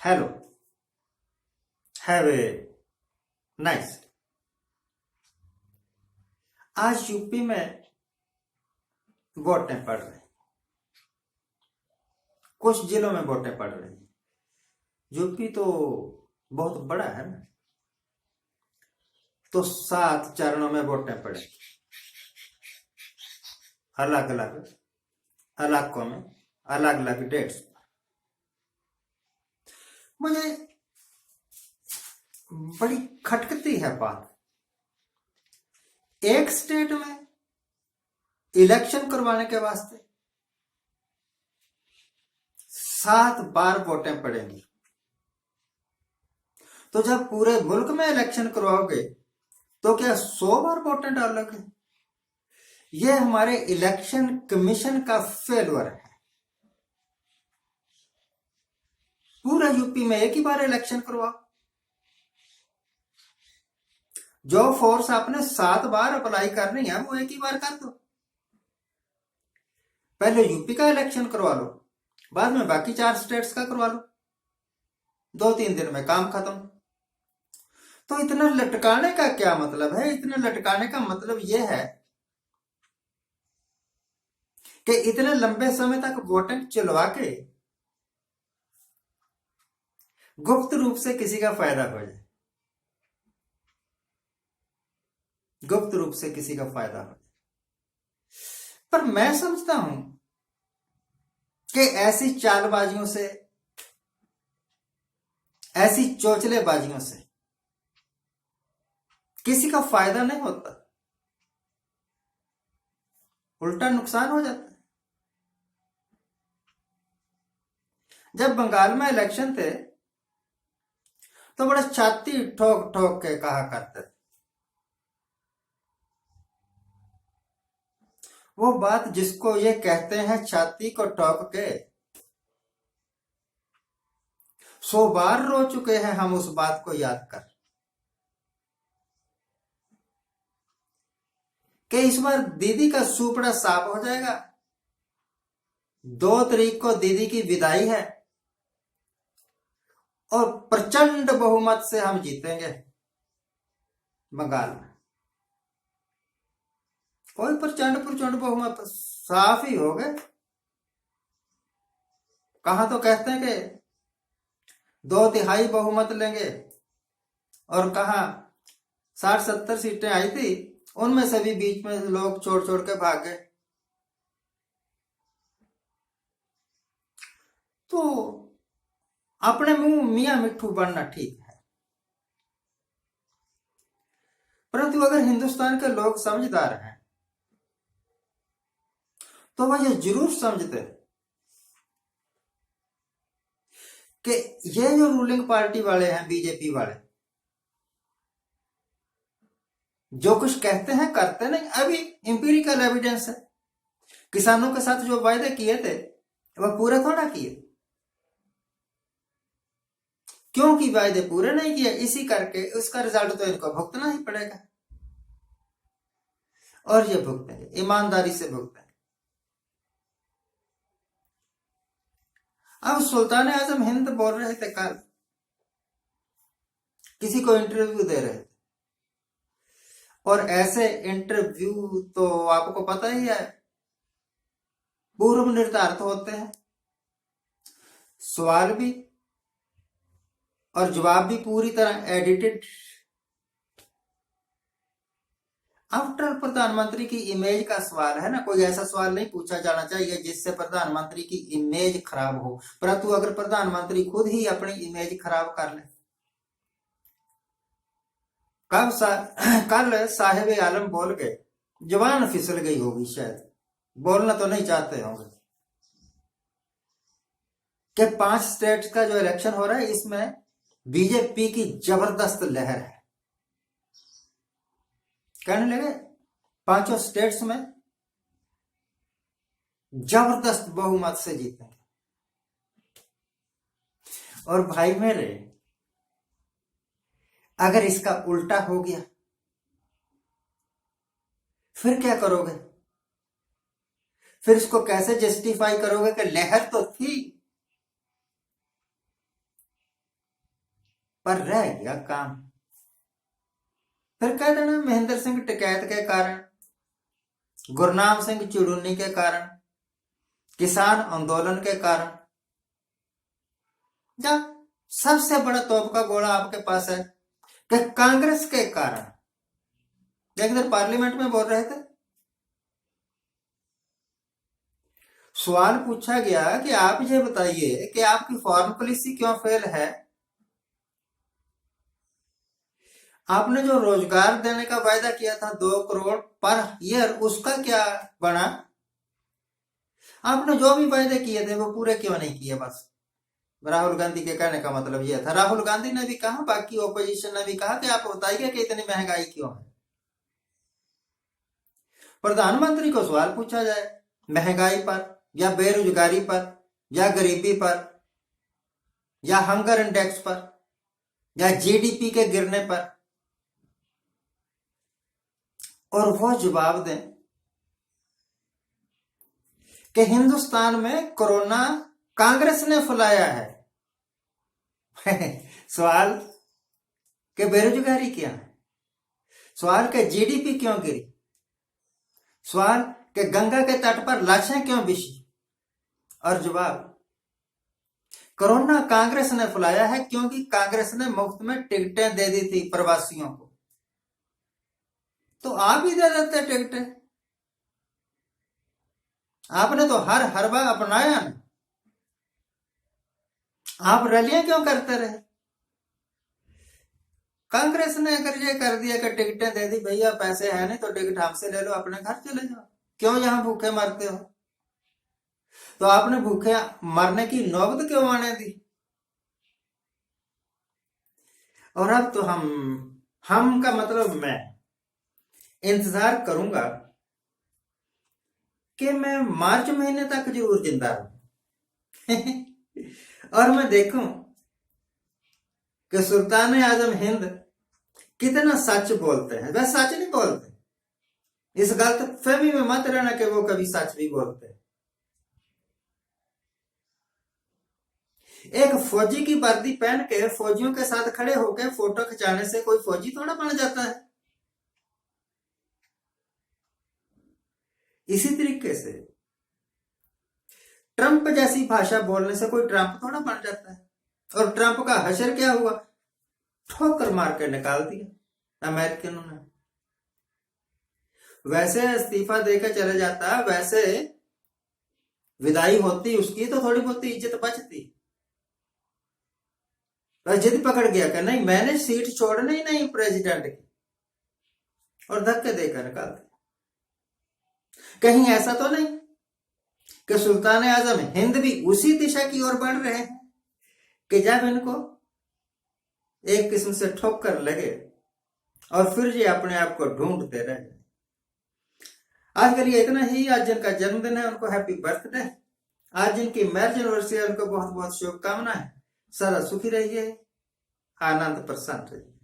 Hello, have a nice. आज UP में वोटें पड़ रही, कुछ जिलों में वोटें पड़ रही। यूपी तो बहुत बड़ा है ना, तो 7 चरणों में वोटें पड़े, अलग अलग इलाकों में, अलग अलग डेट्स। मुझे बड़ी खटकती है बात, एक स्टेट में इलेक्शन करवाने के वास्ते 7 बार वोटें पड़ेंगी, तो जब पूरे मुल्क में इलेक्शन करवाओगे तो क्या 100 बार वोटें डालोगे? यह हमारे इलेक्शन कमीशन का फेलवर है। पूरा यूपी में एक ही बार इलेक्शन करवाओ। जो फोर्स आपने 7 बार अप्लाई करनी है वो एक ही बार कर दो। पहले यूपी का इलेक्शन करवा लो, बाद में बाकी 4 स्टेट्स का करवा लो, 2-3 दिन में काम खत्म। तो इतना लटकाने का क्या मतलब है? इतना लटकाने का मतलब यह है कि इतने लंबे समय तक वोटिंग चलवा के गुप्त रूप से किसी का फायदा हो जाए, गुप्त रूप से किसी का फायदा हो जाए। पर मैं समझता हूं कि ऐसी चालबाजियों से, ऐसी चोचलेबाजियों से किसी का फायदा नहीं होता, उल्टा नुकसान हो जाता है। जब बंगाल में इलेक्शन थे तो बड़ा छाती ठोक ठोक के कहा करते थे, वो बात जिसको ये कहते हैं छाती को ठोक के। 100 बार रो चुके हैं हम उस बात को याद कर कि इस बार दीदी का सुपड़ा साफ हो जाएगा। 2 तारीख को दीदी की विदाई है और प्रचंड बहुमत से हम जीतेंगे बंगाल में। कोई प्रचंड प्रचंड बहुमत, साफ ही हो गए। कहां तो कहते हैं कि 2/3 बहुमत लेंगे, और कहा 60-70 सीटें आई थी, उनमें से भी बीच में लोग छोड़ छोड़ के भाग गए। तो अपने मुंह मियां मिट्ठू बनना ठीक है, परंतु अगर हिंदुस्तान के लोग समझदार हैं तो वह ये जरूर समझते कि ये जो रूलिंग पार्टी वाले हैं, बीजेपी वाले, जो कुछ कहते हैं करते नहीं। अभी इंपीरिकल एविडेंस है, किसानों के साथ जो वायदे किए थे वह पूरे थोड़ा किए। क्योंकि वायदे पूरे नहीं किए, इसी करके उसका रिजल्ट तो इनको भुगतना ही पड़ेगा, और ये भुगतेंगे, ईमानदारी से भुगतेंगे। अब सुल्तान आजम हिंद बोल रहे थे कल, किसी को इंटरव्यू दे रहे थे, और ऐसे इंटरव्यू तो आपको पता ही है पूर्व निर्धारित होते हैं, सवाल भी और जवाब भी पूरी तरह एडिटेड। आफ्टर प्रधानमंत्री की इमेज का सवाल है ना, कोई ऐसा सवाल नहीं पूछा जाना चाहिए जिससे प्रधानमंत्री की इमेज खराब हो, परंतु अगर प्रधानमंत्री खुद ही अपनी इमेज खराब कर ले। कल साहिब आलम बोल गए, जवान फिसल गई होगी शायद, बोलना तो नहीं चाहते होंगे, कि 5 स्टेट्स का जो इलेक्शन हो रहा है इसमें बीजेपी की जबरदस्त लहर है। कहने लगे 5 स्टेट्स में जबरदस्त बहुमत से जीतेंगे। और भाई मेरे, अगर इसका उल्टा हो गया फिर क्या करोगे? फिर इसको कैसे जस्टिफाई करोगे कि लहर तो थी, पर रह गया काम। फिर कह देना महेंद्र सिंह टिकैत के कारण, गुरनाम सिंह चिड़ुन्नी के कारण, किसान आंदोलन के कारण, या सबसे बड़ा तोप का गोला आपके पास है कि कांग्रेस के कारण। एक दिन पार्लियामेंट में बोल रहे थे, सवाल पूछा गया कि आप ये बताइए कि आपकी फॉरेन पॉलिसी क्यों फेल है। आपने जो रोजगार देने का वायदा किया था 2 करोड़ पर ईयर, उसका क्या बना? आपने जो भी वायदे किए थे वो पूरे क्यों नहीं किए? बस राहुल गांधी के कहने का मतलब यह था। राहुल गांधी ने भी कहा, बाकी ओपोजिशन ने भी कहा कि आप बताइए कि इतनी महंगाई क्यों है। प्रधानमंत्री को सवाल पूछा जाए महंगाई पर, या बेरोजगारी पर, या गरीबी पर, या हंगर इंडेक्स पर, या जीडीपी के गिरने पर, और वो जवाब दें कि हिंदुस्तान में कोरोना कांग्रेस ने फैलाया है। सवाल के बेरोजगारी क्या है, सवाल के जीडीपी क्यों गिरी, सवाल के गंगा के तट पर लाशें क्यों बिछी, और जवाब कोरोना कांग्रेस ने फैलाया है क्योंकि कांग्रेस ने मुफ्त में टिकटें दे दी थी प्रवासियों को। तो आप ही दे देते टिकटें, आपने तो हर हरबा अपनाया ना। आप रैलियां क्यों करते रहे? कांग्रेस ने अगर ये कर दिया कि टिकटें दे दी, भैया पैसे है नहीं तो टिकट हमसे ले लो, अपने घर चले जाओ, क्यों यहां भूखे मरते हो? तो आपने भूखे मरने की नौबत क्यों आने दी? और अब तो हम का मतलब मैं इंतजार करूंगा कि मैं मार्च महीने तक जरूर जिंदा रहूं और मैं देखूं कि सुल्तान आजम हिंद कितना सच बोलते हैं। वह सच नहीं बोलते, इस गलत फहमी में मत रहना कि वो कभी सच भी बोलते हैं। एक फौजी की वर्दी पहन के फौजियों के साथ खड़े होकर फोटो खिंचाने से कोई फौजी थोड़ा बन जाता है। इसी तरीके से ट्रंप जैसी भाषा बोलने से कोई ट्रंप थोड़ा बन जाता है। और ट्रंप का हशर क्या हुआ? ठोकर मार के निकाल दिया अमेरिकनों ने। वैसे इस्तीफा देकर चले जाता, वैसे विदाई होती उसकी तो थोड़ी बहुत इज्जत बचती। वह जिद पकड़ गया कि नहीं, मैंने सीट छोड़नी नहीं प्रेसिडेंट की, और धक्के देकर निकाल दिया। कहीं ऐसा तो नहीं कि सुल्तान आजम हिंद भी उसी दिशा की ओर बढ़ रहे हैं कि जब इनको एक किस्म से ठोकर लगे और फिर ये अपने आप को ढूंढते रहे। आज के लिए इतना ही। आज जिनका जन्मदिन है उनको हैप्पी बर्थडे। आज जिनकी मैरिज एनिवर्सरी है उनको बहुत बहुत शुभकामनाएं। सदा सुखी रहिए, आनंद प्रसन्न रहिए।